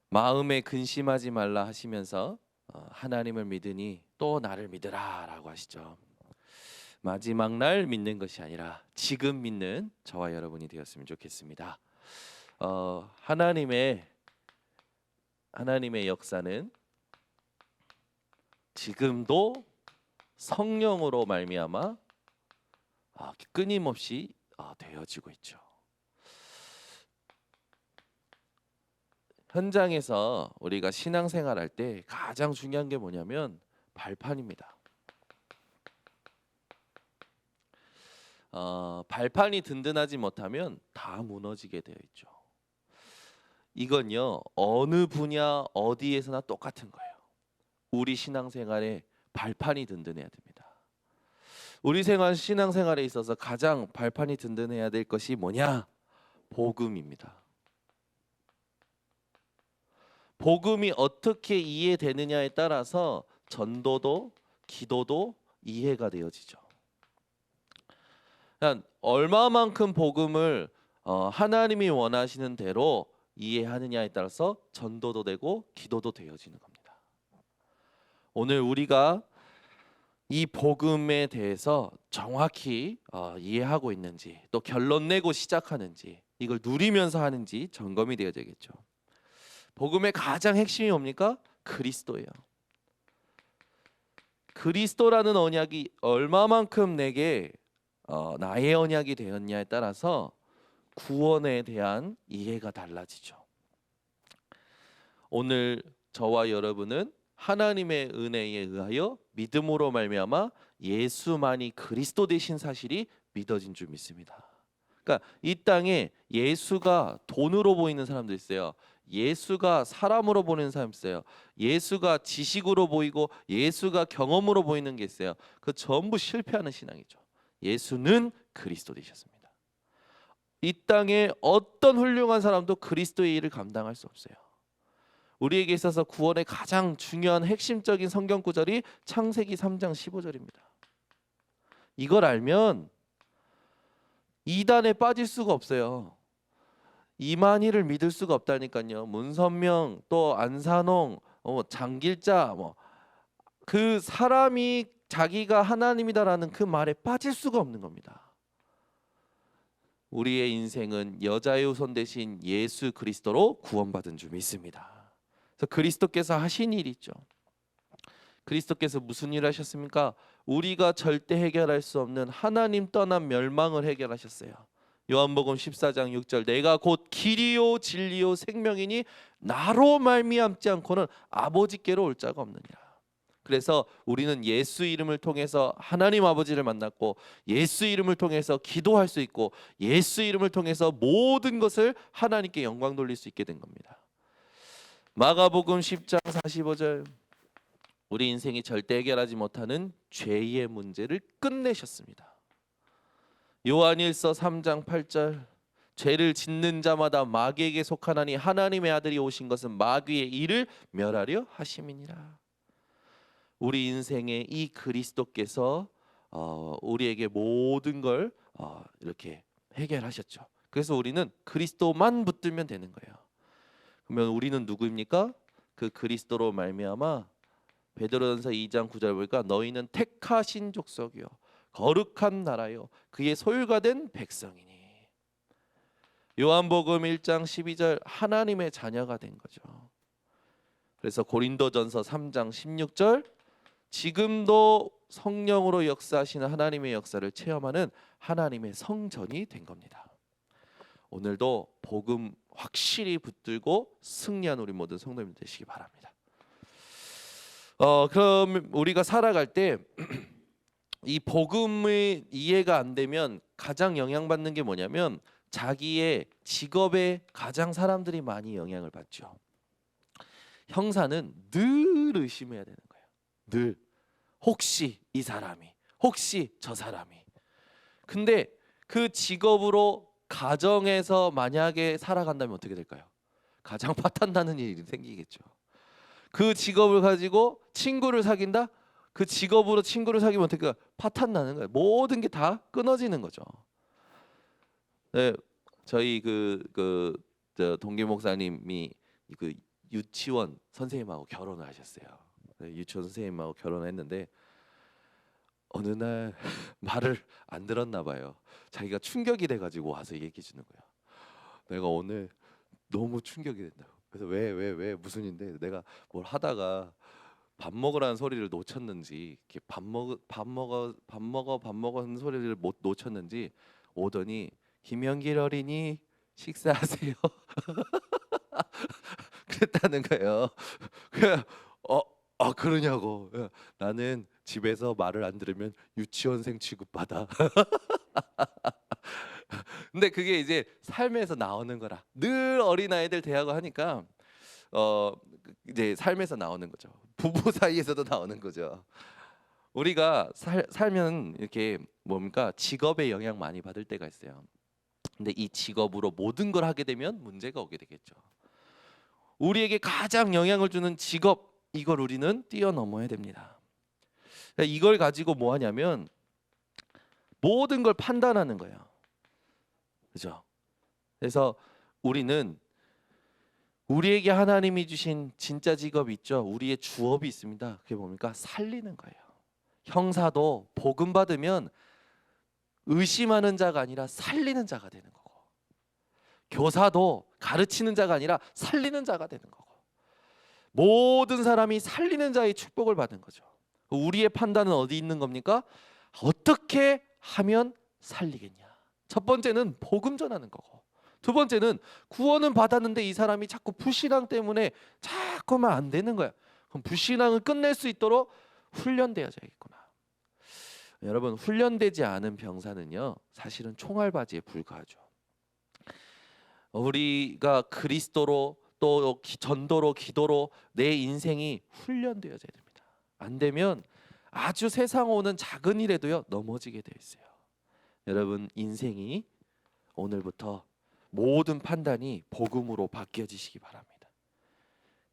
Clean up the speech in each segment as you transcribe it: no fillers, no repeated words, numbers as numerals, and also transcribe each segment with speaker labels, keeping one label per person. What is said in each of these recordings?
Speaker 1: 마음에 근심하지 말라 하시면서 하나님을 믿으니 또 나를 믿으라라고 하시죠. 마지막 날 믿는 것이 아니라 지금 믿는 저와 여러분이 되었으면 좋겠습니다. 하나님의 역사는 지금도 성령으로 말미암아 끊임없이 되어지고 있죠. 현장에서 우리가 신앙생활할 때 가장 중요한 게 뭐냐면 발판입니다. 발판이 든든하지 못하면 다 무너지게 되어 있죠. 이건요, 어느 분야 어디에서나 똑같은 거예요. 우리 신앙생활에 발판이 든든해야 됩니다. 우리 신앙생활에 있어서 가장 발판이 든든해야 될 것이 뭐냐? 복음입니다. 복음이 어떻게 이해되느냐에 따라서 전도도 기도도 이해가 되어지죠. 얼마만큼 복음을 하나님이 원하시는 대로 이해하느냐에 따라서 전도도 되고 기도도 되어지는 겁니다. 오늘 우리가 이 복음에 대해서 정확히 이해하고 있는지, 또 결론 내고 시작하는지, 이걸 누리면서 하는지 점검이 되어야겠죠. 복음의 가장 핵심이 뭡니까? 그리스도예요. 그리스도라는 언약이 얼마만큼 내게 나의 언약이 되었냐에 따라서 구원에 대한 이해가 달라지죠. 오늘 저와 여러분은 하나님의 은혜에 의하여 믿음으로 말미암아 예수만이 그리스도 되신 사실이 믿어진 줄 믿습니다. 그러니까 이 땅에 예수가 돈으로 보이는 사람도 있어요. 예수가 사람으로 보이는 사람 있어요. 예수가 지식으로 보이고 예수가 경험으로 보이는 게 있어요. 그 전부 실패하는 신앙이죠. 예수는 그리스도 되셨습니다. 이 땅에 어떤 훌륭한 사람도 그리스도의 일을 감당할 수 없어요. 우리에게 있어서 구원의 가장 중요한 핵심적인 성경 구절이 창세기 3장 15절입니다. 이걸 알면 이단에 빠질 수가 없어요. 이만희를 믿을 수가 없다니까요. 문선명, 또 안산홍, 장길자, 그 사람이 자기가 하나님이다라는 그 말에 빠질 수가 없는 겁니다. 우리의 인생은 여자의 후손 대신 예수 그리스도로 구원받은 줄 믿습니다. 그래서 그리스도께서 하신 일이 있죠. 그리스도께서 무슨 일을 하셨습니까? 우리가 절대 해결할 수 없는 하나님 떠난 멸망을 해결하셨어요. 요한복음 14장 6절, 내가 곧 길이요 진리요 생명이니 나로 말미암지 않고는 아버지께로 올 자가 없느니라. 그래서 우리는 예수 이름을 통해서 하나님 아버지를 만났고, 예수 이름을 통해서 기도할 수 있고, 예수 이름을 통해서 모든 것을 하나님께 영광 돌릴 수 있게 된 겁니다. 마가복음 10장 45절, 우리 인생이 절대 해결하지 못하는 죄의 문제를 끝내셨습니다. 요한일서 3장 8절, 죄를 짓는 자마다 마귀에게 속하나니 하나님의 아들이 오신 것은 마귀의 일을 멸하려 하심이니라. 우리 인생의 이 그리스도께서 우리에게 모든 걸 이렇게 해결하셨죠. 그래서 우리는 그리스도만 붙들면 되는 거예요. 그러면 우리는 누구입니까? 그 그리스도로 말미암아 베드로전서 2장 9절 보니까 너희는 택하신 족속이요 거룩한 나라요 그의 소유가 된 백성이니. 요한복음 1장 12절 하나님의 자녀가 된 거죠. 그래서 고린도전서 3장 16절 지금도 성령으로 역사하시는 하나님의 역사를 체험하는 하나님의 성전이 된 겁니다. 오늘도 복음 확실히 붙들고 승리한 우리 모든 성도님들 되시기 바랍니다. 그럼 우리가 살아갈 때 이 복음의 이해가 안 되면 가장 영향받는 게 뭐냐면 자기의 직업에 가장 사람들이 많이 영향을 받죠. 형사는 늘 의심해야 되는 거예요. 늘 혹시 이 사람이, 혹시 저 사람이. 근데 그 직업으로 가정에서 만약에 살아간다면 어떻게 될까요? 가장 파탄나는 일이 생기겠죠. 그 직업을 가지고 친구를 사귄다? 그 직업으로 친구를 사귀면 어떻게 해요? 파탄나는 거예요. 모든 게 다 끊어지는 거죠. 네, 저희 저 동계 목사님이 그 유치원 선생님하고 결혼을 하셨어요. 유치원 선생님하고 결혼을 했는데 어느 날 말을 안 들었나 봐요. 자기가 충격이 돼가지고 와서 얘기해 주는 거야. 내가 오늘 너무 충격이 된다고. 그래서 왜 무슨 일인데, 내가 뭘 하다가 밥 먹으라는 소리를 놓쳤는지, 이렇게 밥 먹어 하는 소리를 못 놓쳤는지 오더니, 김영길 어린이 식사하세요. 그랬다는 거예요. 그래, 그러냐고. 나는 집에서 말을 안 들으면 유치원생 취급받아. 근데 그게 이제 삶에서 나오는 거라. 늘 어린아이들 대하고 하니까 이제 삶에서 나오는 거죠. 부부 사이에서도 나오는 거죠. 우리가 살면 이렇게 뭡니까? 직업에 영향 많이 받을 때가 있어요. 근데 이 직업으로 모든 걸 하게 되면 문제가 오게 되겠죠. 우리에게 가장 영향을 주는 직업, 이걸 우리는 뛰어넘어야 됩니다. 이걸 가지고 뭐 하냐면 모든 걸 판단하는 거예요. 그죠? 그래서 우리는 우리에게 하나님이 주신 진짜 직업이 있죠. 우리의 주업이 있습니다. 그게 뭡니까? 살리는 거예요. 형사도 복음 받으면 의심하는 자가 아니라 살리는 자가 되는 거고, 교사도 가르치는 자가 아니라 살리는 자가 되는 거고, 모든 사람이 살리는 자의 축복을 받은 거죠. 우리의 판단은 어디 있는 겁니까? 어떻게 하면 살리겠냐. 첫 번째는 복음 전하는 거고, 두 번째는 구원은 받았는데 이 사람이 자꾸 불신앙 때문에 자꾸만 안 되는 거야. 그럼 불신앙을 끝낼 수 있도록 훈련되어져야겠구나. 여러분, 훈련되지 않은 병사는요, 사실은 총알바지에 불과하죠. 우리가 그리스도로 또 전도로 기도로 내 인생이 훈련되어져야 됩니다. 안 되면 아주 세상 오는 작은 일에도요 넘어지게 되어 있어요. 여러분, 인생이 오늘부터 모든 판단이 복음으로 바뀌어지시기 바랍니다.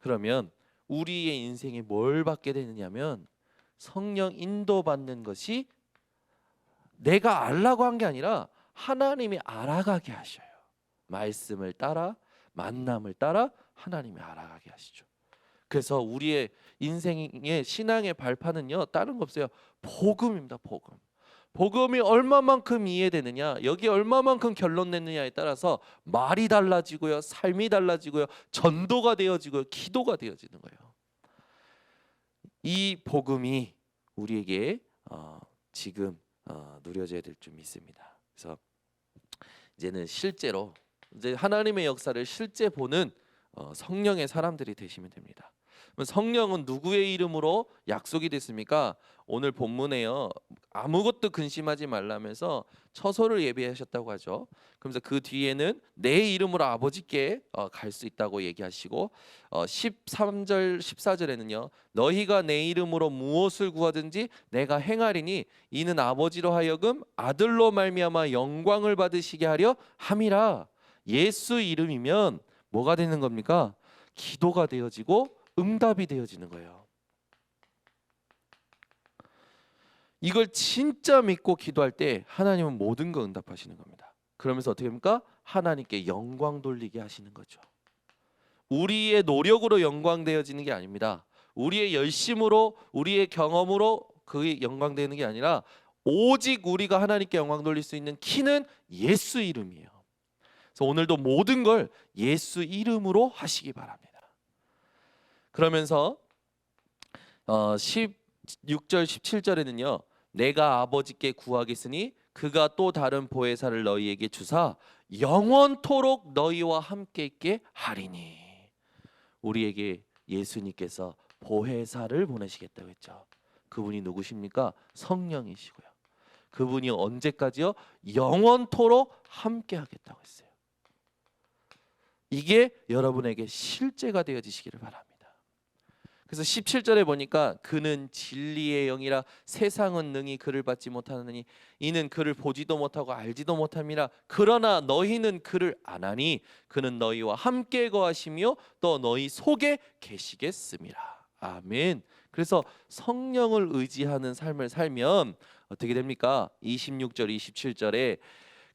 Speaker 1: 그러면 우리의 인생이 뭘 받게 되느냐면, 성령 인도받는 것이 내가 알라고 한 게 아니라 하나님이 알아가게 하셔요. 말씀을 따라, 만남을 따라 하나님이 알아가게 하시죠. 그래서 우리의 인생의 신앙의 발판은요 다른 거 없어요. 복음입니다. 복음. 복음이 얼마만큼 이해되느냐, 여기 얼마만큼 결론 냈느냐에 따라서 말이 달라지고요, 삶이 달라지고요, 전도가 되어지고요, 기도가 되어지는 거예요. 이 복음이 우리에게 지금 누려져야 될 줄 믿습니다. 그래서 이제는 실제로 이제 하나님의 역사를 실제 보는 성령의 사람들이 되시면 됩니다. 성령은 누구의 이름으로 약속이 됐습니까? 오늘 본문에요, 아무것도 근심하지 말라면서 처소를 예비하셨다고 하죠. 그러면서 그 뒤에는 내 이름으로 아버지께 갈 수 있다고 얘기하시고, 13절 14절에는요 너희가 내 이름으로 무엇을 구하든지 내가 행하리니 이는 아버지로 하여금 아들로 말미암아 영광을 받으시게 하려 함이라. 예수 이름이면 뭐가 되는 겁니까? 기도가 되어지고 응답이 되어지는 거예요. 이걸 진짜 믿고 기도할 때 하나님은 모든 거 응답하시는 겁니다. 그러면서 어떻게 합니까? 하나님께 영광 돌리게 하시는 거죠. 우리의 노력으로 영광 되어지는 게 아닙니다. 우리의 열심으로, 우리의 경험으로 그게 영광 되는 게 아니라 오직 우리가 하나님께 영광 돌릴 수 있는 키는 예수 이름이에요. 그래서 오늘도 모든 걸 예수 이름으로 하시기 바랍니다. 그러면서 16절 17절에는요 내가 아버지께 구하겠으니 그가 또 다른 보혜사를 너희에게 주사 영원토록 너희와 함께 있게 하리니. 우리에게 예수님께서 보혜사를 보내시겠다고 했죠. 그분이 누구십니까? 성령이시고요. 그분이 언제까지요? 영원토록 함께 하겠다고 했어요. 이게 여러분에게 실제가 되어지시기를 바랍니다. 그래서 17절에 보니까 그는 진리의 영이라 세상은 능히 그를 받지 못하느니 이는 그를 보지도 못하고 알지도 못함이라. 그러나 너희는 그를 아나니 그는 너희와 함께 거하시며 또 너희 속에 계시겠음이라. 아멘. 그래서 성령을 의지하는 삶을 살면 어떻게 됩니까? 26절 27절에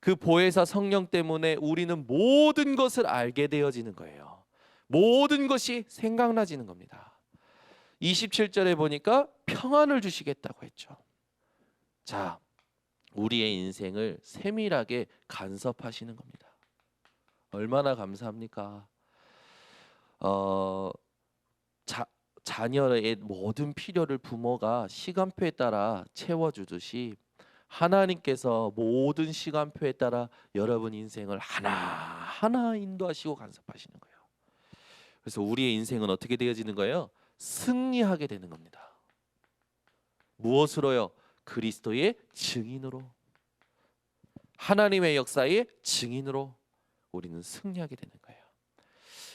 Speaker 1: 그 보혜사 성령 때문에 우리는 모든 것을 알게 되어지는 거예요. 모든 것이 생각나지는 겁니다. 27절에 보니까 평안을 주시겠다고 했죠. 자, 우리의 인생을 세밀하게 간섭하시는 겁니다. 얼마나 감사합니까? 자녀의 모든 필요를 부모가 시간표에 따라 채워주듯이 하나님께서 모든 시간표에 따라 여러분 인생을 하나하나 인도하시고 간섭하시는 거예요. 그래서 우리의 인생은 어떻게 되어지는 거예요? 승리하게 되는 겁니다. 무엇으로요? 그리스도의 증인으로, 하나님의 역사의 증인으로 우리는 승리하게 되는 거예요.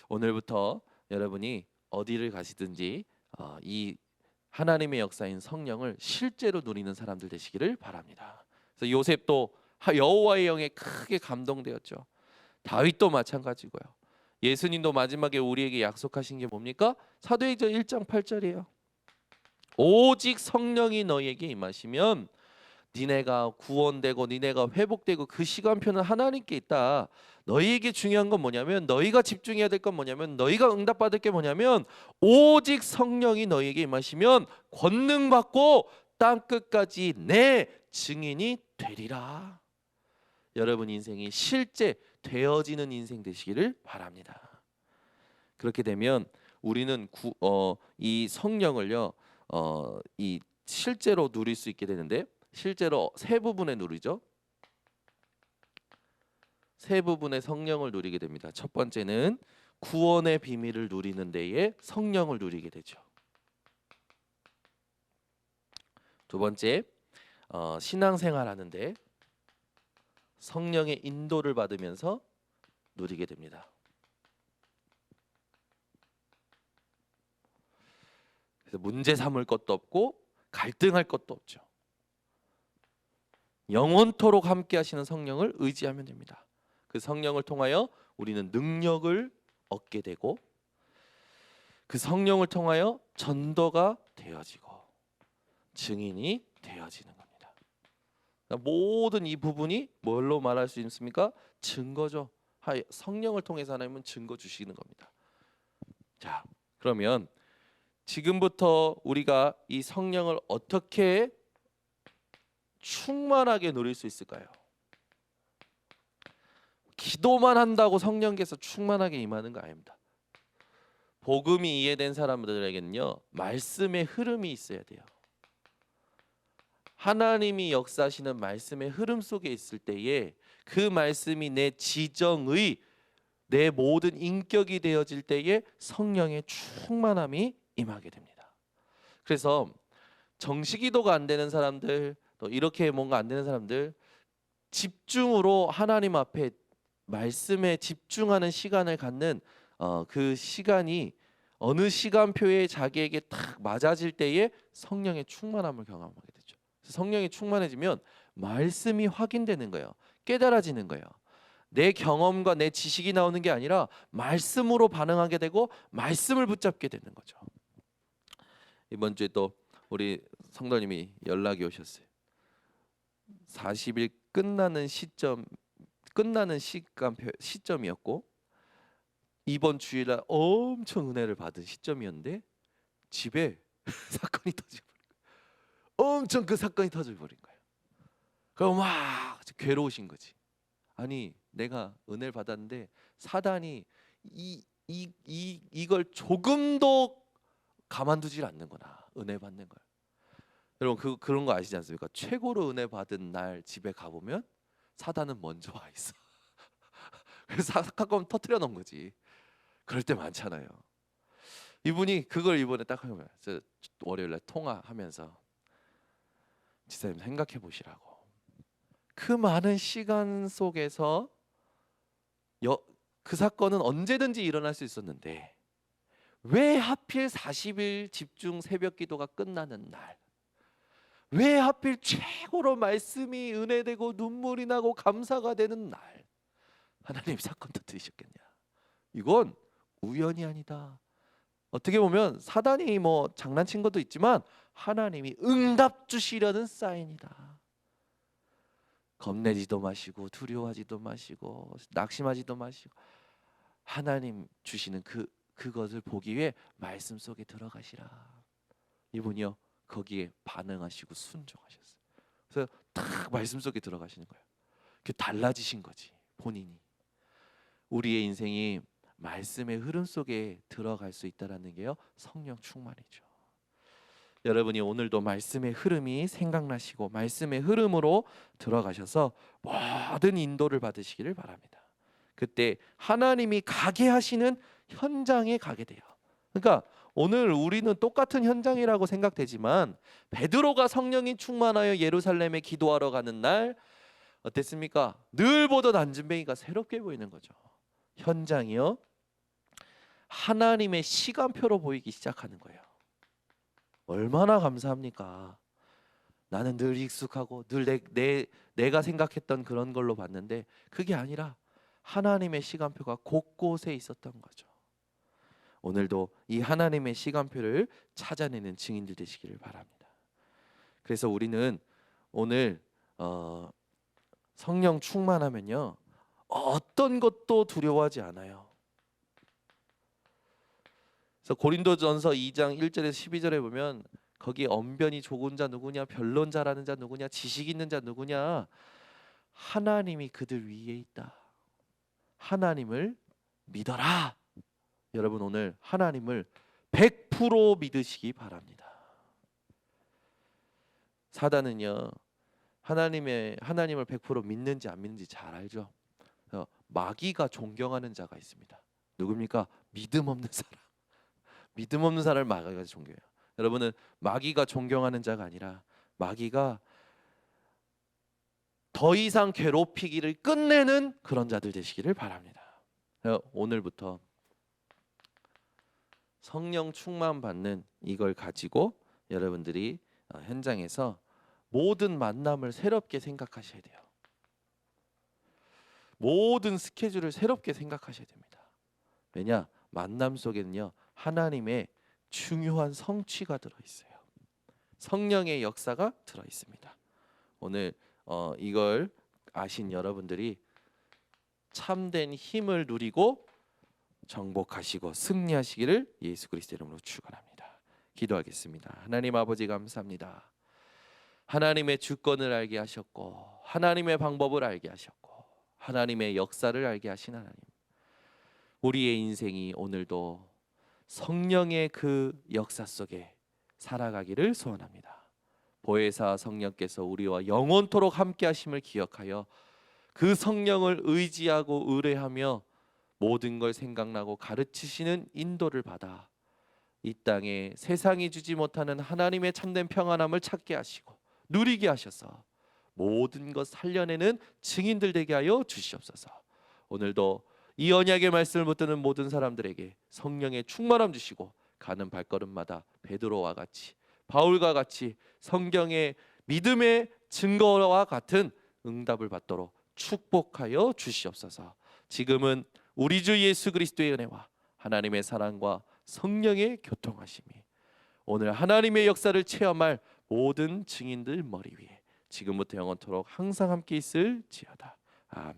Speaker 1: 오늘부터 여러분이 어디를 가시든지 이 하나님의 역사인 성령을 실제로 누리는 사람들 되시기를 바랍니다. 그래서 요셉도 여호와의 영에 크게 감동되었죠. 다윗도 마찬가지고요. 예수님도 마지막에 우리에게 약속하신 게 뭡니까? 사도행전 1장 8절이에요. 오직 성령이 너희에게 임하시면 니네가 구원되고 니네가 회복되고 그 시간표는 하나님께 있다. 너희에게 중요한 건 뭐냐면, 너희가 집중해야 될 건 뭐냐면, 너희가 응답받을 게 뭐냐면 오직 성령이 너희에게 임하시면 권능 받고 땅 끝까지 내 증인이 되리라. 여러분 인생이 실제 되어지는 인생 되시기를 바랍니다. 그렇게 되면 우리는 이 성령을요 이 실제로 누릴 수 있게 되는데, 실제로 세 부분에 누리죠. 세 부분의 성령을 누리게 됩니다. 첫 번째는 구원의 비밀을 누리는 데에 성령을 누리게 되죠. 두 번째, 신앙생활 하는데 성령의 인도를 받으면서 누리게 됩니다. 그래서 문제 삼을 것도 없고 갈등할 것도 없죠. 영원토록 함께 하시는 성령을 의지하면 됩니다. 그 성령을 통하여 우리는 능력을 얻게 되고, 그 성령을 통하여 전도가 되어지고 증인이 되어지는 겁니다. 그러니까 모든 이 부분이 뭘로 말할 수 있습니까? 증거죠. 성령을 통해서 하나님은 증거 주시는 겁니다. 자, 그러면 지금부터 우리가 이 성령을 어떻게 충만하게 누릴 수 있을까요? 기도만 한다고 성령께서 충만하게 임하는 거 아닙니다. 복음이 이해된 사람들에게는요, 말씀의 흐름이 있어야 돼요. 하나님이 역사하시는 말씀의 흐름 속에 있을 때에 그 말씀이 내 지정의, 내 모든 인격이 되어질 때에 성령의 충만함이 임하게 됩니다. 그래서 정식기도가 안 되는 사람들, 또 이렇게 뭔가 안 되는 사람들, 집중으로 하나님 앞에 말씀에 집중하는 시간을 갖는 그 시간이 어느 시간표에 자기에게 딱 맞아질 때에 성령의 충만함을 경험하게 되죠. 성령이 충만해지면 말씀이 확인되는 거예요. 깨달아지는 거예요. 내 경험과 내 지식이 나오는 게 아니라 말씀으로 반응하게 되고 말씀을 붙잡게 되는 거죠. 이번 주에 또 우리 성도님이 연락이 오셨어요. 40일 끝나는 시점이었고 이번 주일날 엄청 은혜를 받은 시점이었는데 집에 사건이 터져버린 거예요. 엄청 그 사건이 터져버린 거예요. 그럼 막 괴로우신 거지. 아니 내가 은혜를 받았는데 사단이 이걸 조금도 가만두질 않는구나. 은혜 받는 걸. 여러분 그런 거 아시지 않습니까? 최고로 은혜 받은 날 집에 가보면 사단은 먼저 와 있어. 그래서 사건 터뜨려 놓은 거지. 그럴 때 많잖아요. 이분이 그걸 이번에 딱 하는 거야. 월요일날 통화하면서 지사님 생각해 보시라고. 그 많은 시간 속에서 그 사건은 언제든지 일어날 수 있었는데 왜 하필 40일 집중 새벽 기도가 끝나는 날, 왜 하필 최고로 말씀이 은혜되고 눈물이 나고 감사가 되는 날 하나님 사건 터뜨리셨겠냐? 이건 우연이 아니다. 어떻게 보면 사단이 뭐 장난친 것도 있지만 하나님이 응답 주시려는 사인이다. 겁내지도 마시고 두려워하지도 마시고 낙심하지도 마시고 하나님 주시는 그것을 보기 위해 말씀 속에 들어가시라. 이분이요 거기에 반응하시고 순종하셨어요. 그래서 딱 말씀 속에 들어가시는 거예요. 그 달라지신 거지 본인이. 우리의 인생이 말씀의 흐름 속에 들어갈 수 있다라는 게요 성령 충만이죠. 여러분이 오늘도 말씀의 흐름이 생각나시고 말씀의 흐름으로 들어가셔서 모든 인도를 받으시기를 바랍니다. 그때 하나님이 가게 하시는 현장에 가게 돼요. 그러니까 오늘 우리는 똑같은 현장이라고 생각되지만 베드로가 성령이 충만하여 예루살렘에 기도하러 가는 날 어땠습니까? 늘 보던 안진뱅이가 새롭게 보이는 거죠. 현장이요 하나님의 시간표로 보이기 시작하는 거예요. 얼마나 감사합니까? 나는 늘 익숙하고 늘 내가 생각했던 그런 걸로 봤는데 그게 아니라 하나님의 시간표가 곳곳에 있었던 거죠. 오늘도 이 하나님의 시간표를 찾아내는 증인들 되시기를 바랍니다. 그래서 우리는 오늘 성령 충만하면요 어떤 것도 두려워하지 않아요. 그래서 고린도전서 2장 1절에서 12절에 보면 거기 언변이 좋은 자 누구냐, 변론 잘하는 자 누구냐, 지식 있는 자 누구냐, 하나님이 그들 위에 있다. 하나님을 믿어라. 여러분 오늘 하나님을 100% 믿으시기 바랍니다. 사단은요 하나님을 100% 믿는지 안 믿는지 잘 알죠. 마귀가 존경하는 자가 있습니다. 누굽니까? 믿음 없는 사람. 믿음 없는 사람을 마귀가 존경해요. 여러분은 마귀가 존경하는 자가 아니라 마귀가 더 이상 괴롭히기를 끝내는 그런 자들 되시기를 바랍니다. 오늘부터 성령 충만 받는 이걸 가지고 여러분들이 현장에서 모든 만남을 새롭게 생각하셔야 돼요. 모든 스케줄을 새롭게 생각하셔야 됩니다. 왜냐? 만남 속에는요 하나님의 중요한 성취가 들어있어요. 성령의 역사가 들어있습니다. 오늘 이걸 아신 여러분들이 참된 힘을 누리고 정복하시고 승리하시기를 예수 그리스도의 이름으로 축원합니다. 기도하겠습니다. 하나님 아버지 감사합니다. 하나님의 주권을 알게 하셨고 하나님의 방법을 알게 하셨고 하나님의 역사를 알게 하신 하나님, 우리의 인생이 오늘도 성령의 그 역사 속에 살아가기를 소원합니다. 보혜사 성령께서 우리와 영원토록 함께 하심을 기억하여 그 성령을 의지하고 의뢰하며 모든 걸 생각나고 가르치시는 인도를 받아 이 땅에 세상이 주지 못하는 하나님의 참된 평안함을 찾게 하시고 누리게 하셔서 모든 것 살려내는 증인들 되게 하여 주시옵소서. 오늘도 이 언약의 말씀을 붙드는 모든 사람들에게 성령의 충만함 주시고 가는 발걸음마다 베드로와 같이 바울과 같이 성경의 믿음의 증거와 같은 응답을 받도록 축복하여 주시옵소서. 지금은 우리 주 예수 그리스도의 은혜와 하나님의 사랑과 성령의 교통하심이 오늘 하나님의 역사를 체험할 모든 증인들 머리 위에 지금부터 영원토록 항상 함께 있을지어다. 아멘.